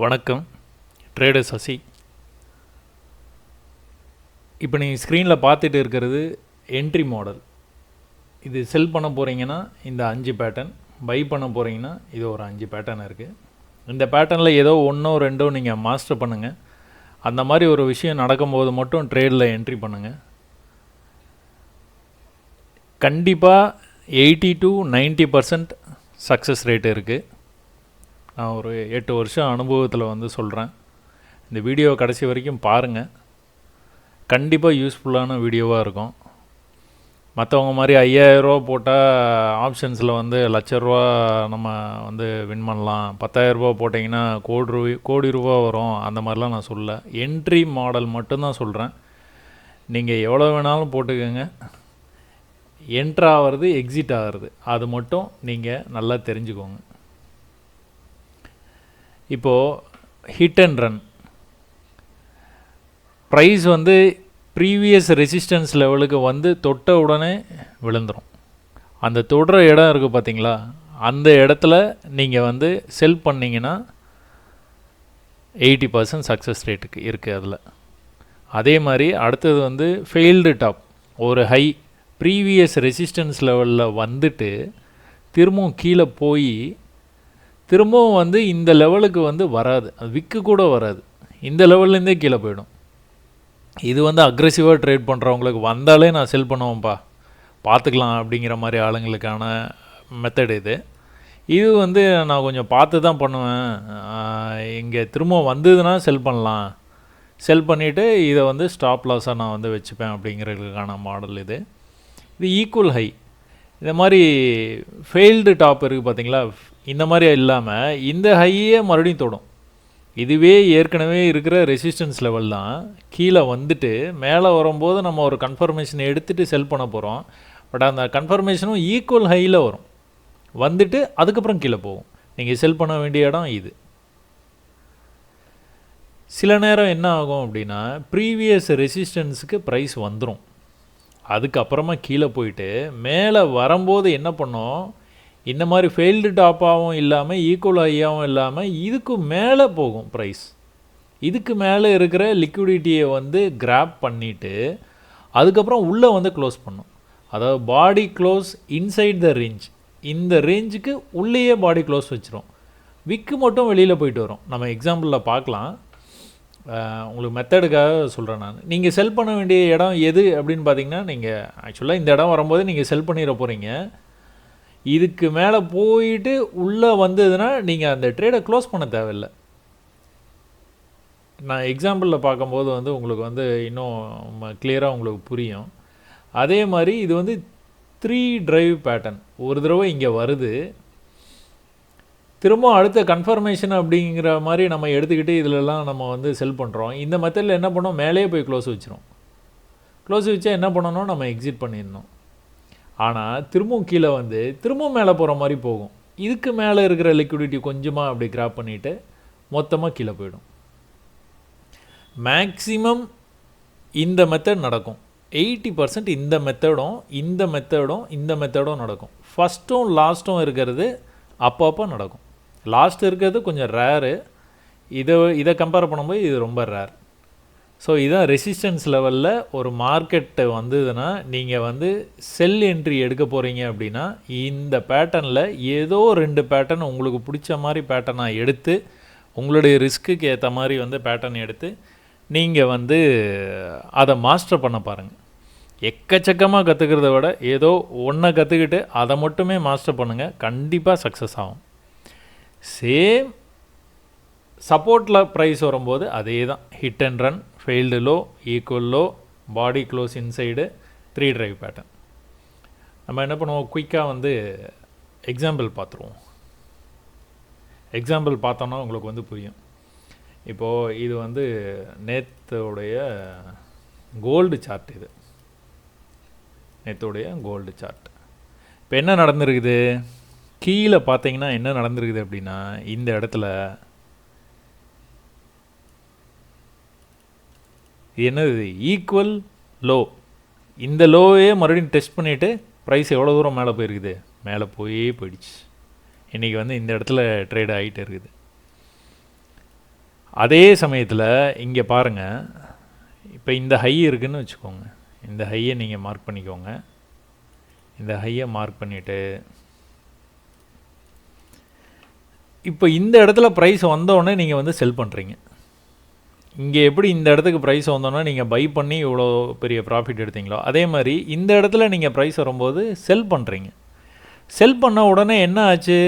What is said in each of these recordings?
வணக்கம், ட்ரேடர் சசி. இப்போ நீங்கள் ஸ்க்ரீனில் பார்த்துட்டு இருக்கிறது என்ட்ரி மாடல். இது செல் பண்ண போகிறீங்கன்னா இந்த 5 பேட்டர்ன், பை பண்ண போகிறீங்கன்னா இது ஒரு 5 பேட்டர்ன் இருக்குது. இந்த பேட்டர்னில் ஏதோ ஒன்றோ ரெண்டோ நீங்கள் மாஸ்டர் பண்ணுங்கள். அந்த மாதிரி ஒரு விஷயம் நடக்கும்போது மட்டும் ட்ரேடில் என்ட்ரி பண்ணுங்கள். கண்டிப்பாக 80 to 90% சக்ஸஸ் ரேட் இருக்குது. நான் ஒரு 8 வருஷம் அனுபவத்தில் வந்து சொல்கிறேன். இந்த வீடியோ கடைசி வரைக்கும் பாருங்கள். கண்டிப்பாக யூஸ்ஃபுல்லான வீடியோவாக இருக்கும். மற்றவங்க மாதிரி 5000 ரூபா போட்டால் ஆப்ஷன்ஸில் வந்து லட்ச நம்ம வந்து வின் பண்ணலாம், 10,000 ரூபா போட்டிங்கன்னா கோடி ரூபா வரும், அந்த மாதிரிலாம் நான் சொல்லலை. என்ட்ரி மாடல் மட்டும்தான் சொல்கிறேன். நீங்கள் எவ்வளோ வேணாலும் போட்டுக்கோங்க. என்ட்ரு ஆகிறது, எக்ஸிட் ஆகிறது, அது மட்டும் நீங்கள் நல்லா தெரிஞ்சுக்கோங்க. இப்போது ஹிட் அண்ட் ரன் ப்ரைஸ் வந்து ப்ரீவியஸ் ரெசிஸ்டன்ஸ் லெவலுக்கு வந்து தொட்ட உடனே விழுந்துடும். அந்த தொடுற இடம் இருக்குது பார்த்தீங்களா, அந்த இடத்துல நீங்கள் வந்து செல் பண்ணிங்கன்னா 80% சக்ஸஸ் ரேட்டுக்கு இருக்குது அதில். அதே மாதிரி அடுத்தது வந்து ஃபெயில்டு டாப், ஒரு ஹை ப்ரீவியஸ் ரெசிஸ்டன்ஸ் லெவலில் வந்துட்டு திரும்பவும் கீழே போய் திரும்பவும் வந்து இந்த லெவலுக்கு வந்து வராது, அது விற்கு கூட வராது, இந்த லெவல்லேருந்தே கீழே போயிடும். இது வந்து அக்ரெசிவாக ட்ரேட் பண்ணுறவங்களுக்கு வந்தாலே நான் செல் பண்ணுவேன்ப்பா பார்த்துக்கலாம் அப்படிங்கிற மாதிரி ஆளுங்களுக்கான மெத்தட் இது. இது வந்து நான் கொஞ்சம் பார்த்து தான் பண்ணுவேன். இங்கே திரும்ப வந்ததுன்னா செல் பண்ணலாம், செல் பண்ணிவிட்டு இதை வந்து ஸ்டாப் லாஸாக நான் வந்து வச்சுப்பேன் அப்படிங்கிறதுக்கான மாடல் இது. இது ஈக்குவல் ஹை. இந்த மாதிரி ஃபெயில்டு டாப் இருக்குது பார்த்தீங்களா, இந்த மாதிரி இல்லாமல் இந்த ஹையே மறுபடியும் தொடும். இதுவே ஏற்கனவே இருக்கிற ரெசிஸ்டன்ஸ் லெவல் தான். கீழே வந்துட்டு மேலே வரும்போது நம்ம ஒரு கன்ஃபர்மேஷன் எடுத்துகிட்டு செல் பண்ண போகிறோம். பட் அந்த கன்ஃபர்மேஷனும் ஈக்குவல் ஹையில் வரும், வந்துட்டு அதுக்கப்புறம் கீழே போகும். நீங்கள் செல் பண்ண வேண்டிய இடம் இது. சில நேரம் என்ன ஆகும் அப்படின்னா, ப்ரீவியஸ் ரெசிஸ்டன்ஸுக்கு ப்ரைஸ் வந்துடும், அதுக்கப்புறமா கீழே போயிட்டு மேலே வரும்போது என்ன பண்ணோம், இந்த மாதிரி ஃபெயில்டு டாப்பாகவும் இல்லாமல் ஈக்குவல் ஹையாகவும் இல்லாமல் இதுக்கு மேலே போகும் ப்ரைஸ். இதுக்கு மேலே இருக்கிற லிக்விடிட்டியை வந்து கிராப் பண்ணிவிட்டு அதுக்கப்புறம் உள்ளே வந்து க்ளோஸ் பண்ணும். அதாவது பாடி க்ளோஸ் இன்சைட் த ரேஞ்ச், இந்த ரேஞ்சுக்கு உள்ளேயே பாடி க்ளோஸ் வச்சிரும். விக்கு மட்டும் வெளியில் போயிட்டு வரும். நம்ம எக்ஸாம்பிளில் பார்க்கலாம். உங்களுக்கு மெத்தடுக்காக சொல்கிறேன் நான். நீங்கள் செல் பண்ண வேண்டிய இடம் எது அப்படின்னு பார்த்தீங்கன்னா, நீங்கள் ஆக்சுவலாக இந்த இடம் வரும்போது நீங்கள் செல் பண்ணிட போகிறீங்க. இதுக்கு மேலே போயிட்டு உள்ளே வந்ததுன்னா நீங்கள் அந்த ட்ரேடை க்ளோஸ் பண்ண தேவையில்லை. நான் எக்ஸாம்பிளில் பார்க்கும்போது வந்து உங்களுக்கு வந்து இன்னும் கிளியராக உங்களுக்கு புரியும். அதே மாதிரி இது வந்து 3 டிரைவ் பேட்டர்ன். ஒரு தடவை இங்கே வருது, திரும்ப அடுத்த கன்ஃபர்மேஷன் அப்படிங்கிற மாதிரி நம்ம எடுத்துக்கிட்டு இதிலெல்லாம் நம்ம வந்து செல் பண்ணுறோம். இந்த மெத்தடில் என்ன பண்ணோம், மேலேயே போய் க்ளோஸ் வச்சிரும். க்ளோஸ் வச்சா என்ன பண்ணணும், நம்ம எக்ஸிட் பண்ணிடணும். ஆனால் திரும்பவும் கீழே வந்து திரும்பவும் மேலே போகிற மாதிரி போகும். இதுக்கு மேலே இருக்கிற லிக்விடிட்டி கொஞ்சமாக அப்படி கிராப் பண்ணிவிட்டு மொத்தமாக கீழே போயிடும். மேக்ஸிமம் இந்த மெத்தட் நடக்கும். 80% இந்த மெத்தடும் நடக்கும். ஃபஸ்ட்டும் லாஸ்ட்டும் இருக்கிறது அப்பப்போ நடக்கும். லாஸ்ட் இருக்கிறது கொஞ்சம் ரேரு, இதை கம்பேர் பண்ணும்போது இது ரொம்ப ரேர். ஸோ இதான் ரெசிஸ்டன்ஸ் லெவலில் ஒரு மார்க்கெட்டு வந்ததுன்னா நீங்கள் வந்து செல் என்ட்ரி எடுக்க போகிறீங்க அப்படின்னா இந்த பேட்டர்னில் ஏதோ 2 பேட்டர்ன் உங்களுக்கு பிடிச்ச மாதிரி பேட்டர்னாக எடுத்து உங்களுடைய ரிஸ்க்குக்கு ஏற்ற மாதிரி வந்து பேட்டர்ன் எடுத்து நீங்கள் வந்து அதை மாஸ்டர் பண்ண பாருங்கள். எக்கச்சக்கமாக கற்றுக்கிறத விட ஏதோ ஒன்றை கற்றுக்கிட்டு அதை மட்டுமே மாஸ்டர் பண்ணுங்கள், கண்டிப்பாக சக்ஸஸ் ஆகும். சேம் சப்போர்ட்டில் ப்ரைஸ் வரும்போது அதே தான். Hit and run, failed low, equal low, body close inside, 3 drive pattern. நம்ம என்ன பண்ணுவோம், குயிக்காக வந்து எக்ஸாம்பிள் பார்த்துருவோம். எக்ஸாம்பிள் பார்த்தோன்னா உங்களுக்கு வந்து புரியும். இப்போது இது வந்து நேற்றுடைய கோல்டு சார்ட். இது நேற்றுடைய கோல்டு சார்ட். இப்போ என்ன நடந்திருக்குது, கீழே பார்த்தீங்கன்னா என்ன நடந்திருக்குது அப்படின்னா, இந்த இடத்துல என்னது ஈக்குவல் லோ, இந்த லோவே மறுபடியும் டெஸ்ட் பண்ணிவிட்டு ப்ரைஸ் எவ்வளோ தூரம் மேலே போயிருக்குது, மேலே போயிடுச்சு. இன்றைக்கி வந்து இந்த இடத்துல ட்ரேட் ஆகிட்டு இருக்குது. அதே சமயத்தில் இங்கே பாருங்கள், இப்போ இந்த ஹை இருக்குதுன்னு வச்சுக்கோங்க. இந்த ஹையை நீங்கள் மார்க் பண்ணிக்கோங்க. இந்த ஹையை மார்க் பண்ணிவிட்டு இப்போ இந்த இடத்துல ப்ரைஸ் வந்தோடனே நீங்கள் வந்து செல் பண்ணுறீங்க. இங்கே எப்படி இந்த இடத்துக்கு ப்ரைஸ் வந்தோன்னா நீங்கள் பை பண்ணி இவ்வளோ பெரிய ப்ராஃபிட் எடுத்தீங்களோ, அதே மாதிரி இந்த இடத்துல நீங்கள் ப்ரைஸ் வரும்போது செல் பண்ணுறீங்க. செல் பண்ண உடனே என்ன ஆச்சு?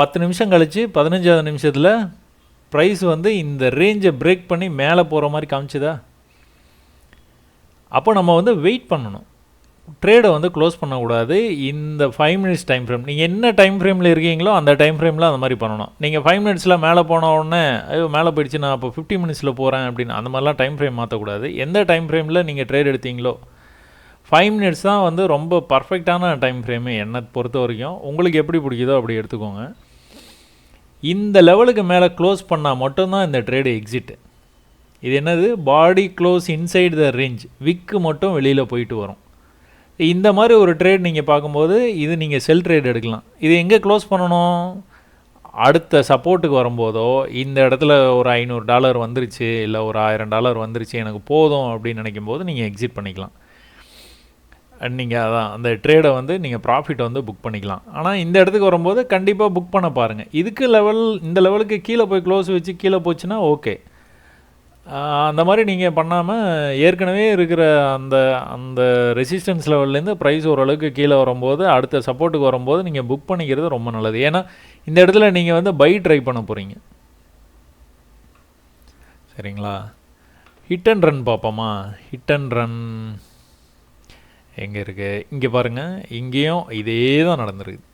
10 நிமிஷம் கழித்து 15வது நிமிஷத்தில் ப்ரைஸ் வந்து இந்த ரேஞ்சை பிரேக் பண்ணி மேலே போகிற மாதிரி காமிச்சுதா? அப்போ நம்ம வந்து வெயிட் பண்ணணும். ட்ரேடை வந்து க்ளோஸ் பண்ணக்கூடாது. இந்த 5 மினிட்ஸ் டைம் ஃப்ரேம், நீங்கள் என்ன டைம் ஃப்ரேமில் இருக்கீங்களோ அந்த டைம் ஃப்ரேமில் அந்த மாதிரி பண்ணணும். நீங்கள் 5 மினிட்ஸில் மேலே போன உடனே ஐயோ மேலே போயிடுச்சு நான் அப்போ 50 மினிட்ஸில் போகிறேன் அப்படின்னு அந்த மாதிரிலாம் டைம் ஃப்ரேம் மாற்றக்கூடாது. எந்த டைம் ஃப்ரேமில் நீங்கள் ட்ரேட் எடுத்தீங்களோ 5 மினிட்ஸ் தான் வந்து ரொம்ப பர்ஃபெக்டான டைம் ஃப்ரேமு என்னை பொறுத்த வரைக்கும். உங்களுக்கு எப்படி பிடிக்குதோ அப்படி எடுத்துக்கோங்க. இந்த லெவலுக்கு மேலே க்ளோஸ் பண்ணால் மட்டும்தான் இந்த ட்ரேடு எக்ஸிட்டு. இது என்னது? பாடி க்ளோஸ் இன்சைடு த ரேஞ்ச், விக்கு மட்டும் வெளியில் போயிட்டு வரும். இந்த மாதிரி ஒரு ட்ரேட் நீங்கள் பார்க்கும்போது இது நீங்கள் செல் ட்ரேட் எடுக்கலாம். இது எங்கே க்ளோஸ் பண்ணணும்? அடுத்த சப்போர்ட்டுக்கு வரும்போதோ, இந்த இடத்துல ஒரு $500 வந்துருச்சு, இல்லை ஒரு $1000 வந்துருச்சு, எனக்கு போதும் அப்படின்னு நினைக்கும் போது நீங்கள் எக்ஸிட் பண்ணிக்கலாம். நீங்கள் அதான் அந்த ட்ரேடை வந்து நீங்கள் ப்ராஃபிட் வந்து புக் பண்ணிக்கலாம். ஆனால் இந்த இடத்துக்கு வரும்போது கண்டிப்பாக புக் பண்ண பாருங்கள். இதுக்கு இந்த லெவலுக்கு கீழே போய் க்ளோஸ் வச்சு கீழே போச்சுன்னா ஓகே. அந்த மாதிரி நீங்கள் பண்ணாமல் ஏற்கனவே இருக்கிற அந்த அந்த ரெசிஸ்டன்ஸ் லெவல்லேருந்து ப்ரைஸ் ஓரளவுக்கு கீழே வரும்போது அடுத்த சப்போர்ட்டுக்கு வரும்போது நீங்கள் புக் பண்ணிக்கிறது ரொம்ப நல்லது. ஏன்னா இந்த இடத்துல நீங்கள் வந்து பை ட்ரை பண்ண போகிறீங்க. சரிங்களா? ஹிட் அண்ட் ரன் பார்ப்போமா? ஹிட் அண்ட் ரன் எங்கே இருக்குது? இங்கே பாருங்கள், இங்கேயும் இதே தான் நடந்துருக்குது.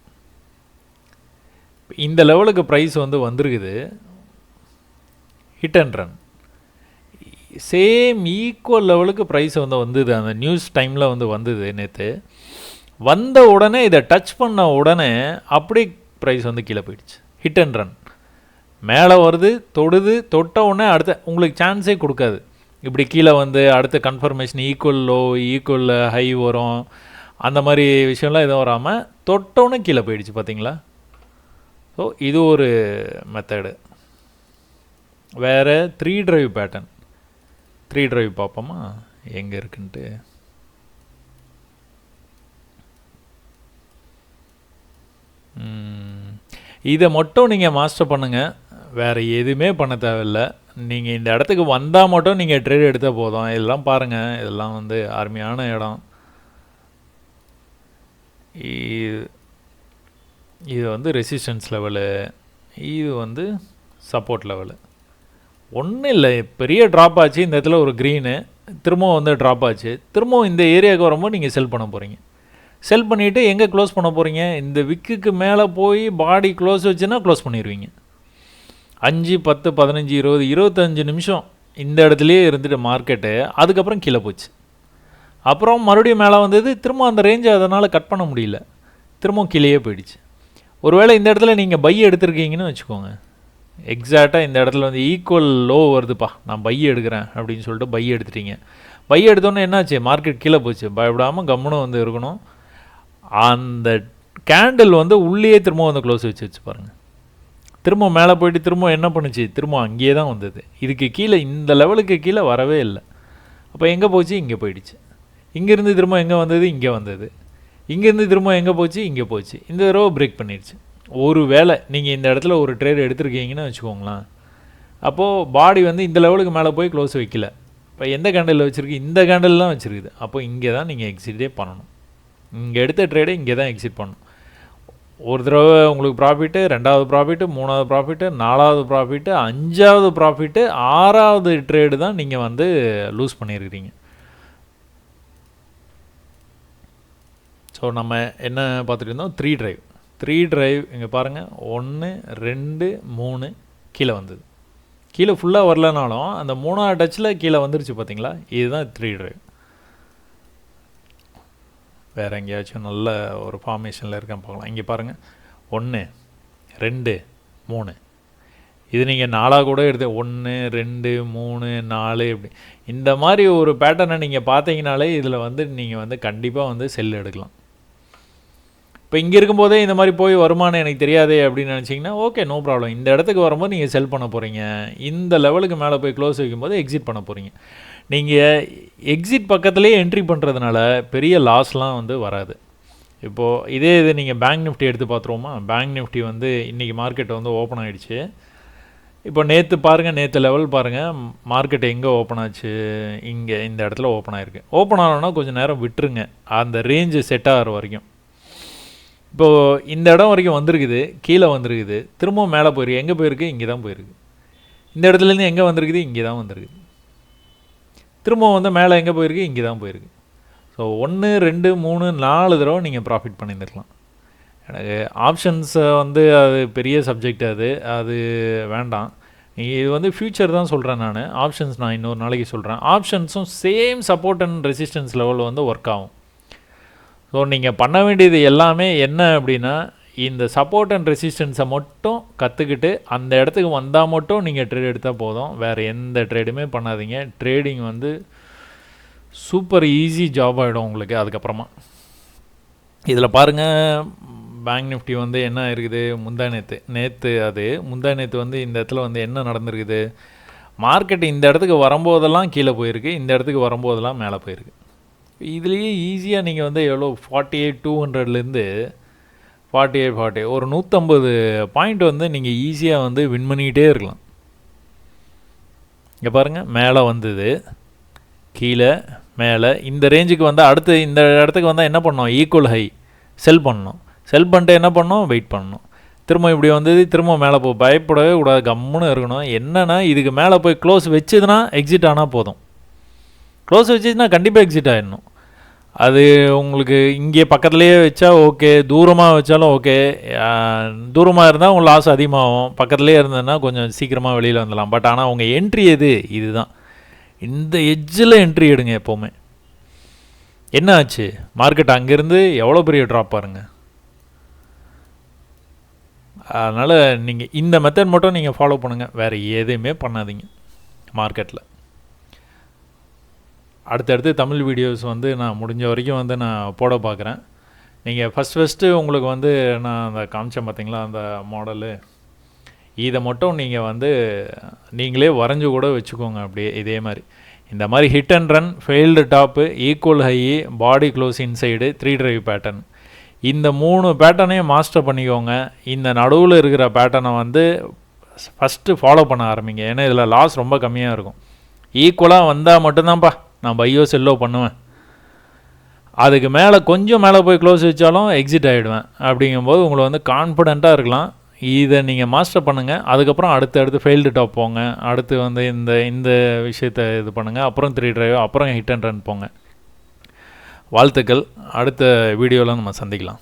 இந்த லெவலுக்கு ப்ரைஸ் வந்து வந்துருக்குது. Hit and run same equal லெவலுக்கு ப்ரைஸ் வந்து வந்தது. அந்த நியூஸ் டைமில் வந்து வந்தது நேற்று. வந்த உடனே இதை டச் பண்ண உடனே அப்படியே ப்ரைஸ் வந்து கீழே போயிடுச்சு. ஹிட் அண்ட் ரன் மேலே வருது, தொடுது, தொட்ட உடனே அடுத்த உங்களுக்கு சான்ஸே கொடுக்காது. இப்படி கீழே வந்து அடுத்த confirmation equal low equal high வரும், அந்த மாதிரி விஷயம்லாம் எதுவும் வராமல் தொட்டவுடனே கீழே போயிடுச்சு. பார்த்தீங்களா? ஸோ இது ஒரு மெத்தடு. வேறு 3 டிரைவ் பேட்டர்ன். 3 டிரைவ் பார்ப்போமா எங்கே இருக்குன்ட்டு? இதை மட்டும் நீங்கள் மாஸ்டர் பண்ணுங்கள், வேறு எதுவுமே பண்ண தேவையில்லை. நீங்கள் இந்த இடத்துக்கு வந்தால் மட்டும் நீங்கள் ட்ரேட் எடுத்தால் போதும். இதெல்லாம் பாருங்கள், இதெல்லாம் வந்து அருமையான இடம். இது வந்து ரெசிஸ்டன்ஸ் லெவலு, இது வந்து சப்போர்ட் லெவலு. ஒன்றும் இல்லை, பெரிய ட்ராப் ஆச்சு. இந்த இடத்துல ஒரு க்ரீனு திரும்பவும் வந்து ட்ராப் ஆச்சு. திரும்பவும் இந்த ஏரியாவுக்கு வரும்போது நீங்கள் செல் பண்ண போகிறீங்க. செல் பண்ணிவிட்டு எங்கே க்ளோஸ் பண்ண போகிறீங்க? இந்த விக்குக்கு மேலே போய் பாடி க்ளோஸ் வச்சுன்னா க்ளோஸ் பண்ணிடுவீங்க. 5, 10, 15, 20, 25 நிமிஷம் இந்த இடத்துலையே இருந்துட்டு மார்க்கெட்டு அதுக்கப்புறம் கீழே போச்சு. அப்புறம் மறுபடியும் மேலே வந்தது. திரும்ப அந்த ரேஞ்சை அதனால் கட் பண்ண முடியல, திரும்பவும் கீழேயே போயிடுச்சு. ஒருவேளை இந்த இடத்துல நீங்கள் பை எடுத்துருக்கீங்கன்னு வச்சுக்கோங்க. எக்ஸாக்டாக இந்த இடத்துல வந்து ஈக்குவல் லோ வருதுப்பா, நான் பை எடுக்கிறேன் அப்படின்னு சொல்லிட்டு பை எடுத்துட்டீங்க. பை எடுத்தோன்னே என்னாச்சு? மார்க்கெட் கீழே போச்சு. பயப்படாமல் கம்முன்னு வந்து இருக்கணும். அந்த கேண்டில் வந்து உள்ளே திரும்ப வந்து க்ளோஸ் வச்சு பாருங்கள். திரும்ப மேலே போயிட்டு திரும்ப என்ன பண்ணுச்சு? திரும்ப அங்கேயே தான் வந்தது. இதுக்கு கீழே இந்த லெவலுக்கு கீழே வரவே இல்லை. அப்போ எங்கே போச்சு? இங்கே போயிடுச்சு. இங்கேருந்து திரும்ப எங்கே வந்தது? இங்கே வந்தது. இங்கேருந்து திரும்ப எங்கே போச்சு? இங்கே போச்சு. இந்த தடவை பிரேக் பண்ணிடுச்சு. ஒரு வேளை நீங்கள் இந்த இடத்துல ஒரு ட்ரேட் எடுத்துருக்கீங்கன்னு வச்சுக்கோங்களேன், அப்போது பாடி வந்து இந்த லெவலுக்கு மேலே போய் க்ளோஸ் வைக்கல. இப்போ எந்த கேண்டலில் வச்சுருக்கு? இந்த கேண்டல் தான் வச்சுருக்குது. அப்போ இங்கே தான் நீங்கள் எக்ஸிட்டே பண்ணணும். இங்கே எடுத்த ட்ரேடை இங்கே தான் எக்ஸிட் பண்ணணும். ஒரு தடவை உங்களுக்கு ப்ராஃபிட்டு, 2வது ப்ராஃபிட்டு, 3வது ப்ராஃபிட்டு, 4வது ப்ராஃபிட்டு, 5வது ப்ராஃபிட்டு, 6வது ட்ரேடு தான் நீங்கள் வந்து லூஸ் பண்ணியிருக்கிறீங்க. ஸோ நம்ம என்ன பார்த்துட்டு இருந்தோம்? 3 டிரைவ் இங்கே பாருங்கள். 1, 2, 3 கீழே வந்தது. கீழே ஃபுல்லாக வரலனாலும் அந்த 3வது டச்சில் கீழே வந்துருச்சு. பார்த்தீங்களா? இதுதான் 3 டிரைவ். வேறு எங்கேயாச்சும் நல்ல ஒரு ஃபார்மேஷனில் இருக்கேன் பார்க்கலாம். இங்கே பாருங்கள், 1, 2, 3. இது நீங்கள் 4 கூட எடுத்து 1, 2, 3, 4 இப்படி இந்த மாதிரி ஒரு பேட்டர்னை நீங்கள் பார்த்தீங்கனாலே இதில் வந்து நீங்கள் வந்து கண்டிப்பாக வந்து செல் எடுக்கலாம். இப்போ இப்போ இங்கே இருக்கும்போதே இந்த மாதிரி போய் வருமானம் எனக்கு தெரியாதே அப்படின்னு நினச்சிங்கன்னா ஓகே, நோ ப்ராப்ளம். இந்த இடத்துக்கு வரும்போது நீங்கள் செல் பண்ண போகிறீங்க, இந்த லெவலுக்கு மேலே போய் க்ளோஸ் வைக்கும்போது எக்ஸிட் பண்ண போகிறீங்க. நீங்கள் எக்ஸிட் பக்கத்துலேயே என்ட்ரி பண்ணுறதுனால பெரிய லாஸ்லாம் வந்து வராது. இப்போது இதே இது நீங்கள் பேங்க் நிஃப்டி எடுத்து பார்த்துருவோமா? பேங்க் நிஃப்டி வந்து இன்றைக்கி மார்க்கெட் வந்து ஓப்பன் ஆகிடுச்சு. இப்போ நேற்று பாருங்கள், நேற்று லெவல் பாருங்கள், மார்க்கெட் எங்கே ஓப்பன் ஆச்சு? இங்கே இந்த இடத்துல ஓப்பன் ஆகிருக்கு. ஓப்பன் ஆனோன்னா கொஞ்சம் நேரம் விட்டுருங்க, அந்த ரேஞ்சு செட் ஆகிற வரைக்கும். இப்போது இந்த இடம் வரைக்கும் வந்திருக்குது, கீழே வந்திருக்குது, திரும்பவும் மேலே போயிருக்கு. எங்கே போயிருக்கு? இங்கே தான் போயிருக்கு. இந்த இடத்துலேருந்து எங்கே வந்திருக்குது? இங்கே தான் வந்திருக்கு. திரும்பவும் வந்து மேலே எங்கே போயிருக்கு? இங்கே தான் போயிருக்கு. ஸோ 1 2 3 4 தடவை நீங்கள் ப்ராஃபிட் பண்ணியிருந்துருக்கலாம். எனக்கு ஆப்ஷன்ஸை வந்து அது பெரிய சப்ஜெக்ட், அது வேண்டாம். இது வந்து ஃப்யூச்சர் தான் சொல்கிறேன் நான். ஆப்ஷன்ஸ் நான் இன்னொரு நாளைக்கு சொல்கிறேன். ஆப்ஷன்ஸும் same support and resistance level வந்து ஒர்க் ஆகும். ஸோ நீங்கள் பண்ண வேண்டியது எல்லாமே என்ன அப்படின்னா, இந்த சப்போர்ட் அண்ட் ரெசிஸ்டன்ஸை மட்டும் கற்றுக்கிட்டு அந்த இடத்துக்கு வந்தால் மட்டும் நீங்கள் ட்ரேட் எடுத்தால் போதும். வேறு எந்த ட்ரேடுமே பண்ணாதீங்க. ட்ரேடிங் வந்து சூப்பர் ஈஸி ஜாப் ஆகிடும் உங்களுக்கு அதுக்கப்புறமா. இதில் பாருங்கள், பேங்க் நிஃப்டி வந்து என்ன இருக்குது, முந்தா நேற்று வந்து இந்த இடத்துல வந்து என்ன நடந்திருக்குது, மார்க்கெட் இந்த இடத்துக்கு வரும்போதெல்லாம் கீழே போயிருக்கு, இந்த இடத்துக்கு வரும்போதெல்லாம் மேலே போயிருக்கு. இதுலேயே ஈஸியாக நீங்கள் வந்து எவ்வளோ 48,200லேருந்து 48 ஒரு 150 பாயிண்ட் வந்து நீங்கள் ஈஸியாக வந்து வின் பண்ணிக்கிட்டே இருக்கலாம். இங்கே பாருங்கள், மேலே வந்தது, கீழே, மேலே, இந்த ரேஞ்சுக்கு வந்தால் அடுத்து இந்த இடத்துக்கு வந்தால் என்ன பண்ணோம்? ஈக்குவல் ஹை செல் பண்ணணும். செல் பண்ணிட்டு என்ன பண்ணணும்? வெயிட் பண்ணணும். திரும்ப இப்படி வந்தது, திரும்ப மேலே போய் பயப்படவே கூடாது, கம்முன்னு இருக்கணும். என்னென்னா இதுக்கு மேலே போய் க்ளோஸ் வச்சுதுன்னா எக்ஸிட் ஆனால் போதும். க்ளோஸ் வச்சுதுன்னா கண்டிப்பாக எக்ஸிட் ஆகிடணும். அது உங்களுக்கு இங்கே பக்கத்துலேயே வச்சா ஓகே, தூரமாக வச்சாலும் ஓகே. தூரமாக இருந்தால் உங்கள் லாஸ் அதிகமாகும், பக்கத்துலேயே இருந்ததுன்னா கொஞ்சம் சீக்கிரமாக வெளியில் வந்துடலாம். பட் ஆனால் உங்கள் என்ட்ரி இதுதான், இந்த எட்ஜில் என்ட்ரி எடுங்க எப்போவுமே. என்ன ஆச்சு? மார்க்கெட் அங்கேருந்து எவ்வளோ பெரிய ட்ராப் பாருங்கள். அதனால் நீங்கள் இந்த மெத்தட் மட்டும் நீங்கள் ஃபாலோ பண்ணுங்கள், வேறு எதுவுமே பண்ணாதீங்க மார்க்கெட்டில். அடுத்தடுத்து தமிழ் வீடியோஸ் வந்து நான் முடிஞ்ச வரைக்கும் வந்து நான் போட பார்க்குறேன். நீங்கள் ஃபஸ்ட்டு உங்களுக்கு வந்து நான் அந்த காமிச்சேன் பார்த்தீங்களா, அந்த மாடலு, இதை மட்டும் நீங்கள் வந்து நீங்களே வரைஞ்சி கூட வச்சுக்கோங்க. அப்படியே இதே மாதிரி இந்த மாதிரி hit and run, failed top, equal high, body close inside, 3 drive pattern, இந்த 3 பேட்டர்னையும் மாஸ்டர் பண்ணிக்கோங்க. இந்த நடுவில் இருக்கிற பேட்டர்னை வந்து ஃபஸ்ட்டு ஃபாலோ பண்ண ஆரம்பிங்க. ஏன்னா இதில் லாஸ் ரொம்ப கம்மியாக இருக்கும். ஈக்குவலாக வந்தால் மட்டும்தான்ப்பா நான் பையோ செல்லோ பண்ணுவேன். அதுக்கு மேலே கொஞ்சம் மேலே போய் க்ளோஸ் வச்சாலும் எக்ஸிட் ஆகிடுவேன். அப்படிங்கும்போது உங்களை வந்து கான்ஃபிடெண்ட்டாக இருக்கலாம். இதை நீங்கள் மாஸ்டர் பண்ணுங்கள். அதுக்கப்புறம் அடுத்து ஃபெயில்டு டாப் போங்க. அடுத்து வந்து இந்த விஷயத்தை இது பண்ணுங்கள். அப்புறம் 3 டிரைவ், அப்புறம் ஹிட் அண்ட் ரன் போங்க. வாழ்த்துக்கள். அடுத்த வீடியோவில் நம்ம சந்திக்கலாம்.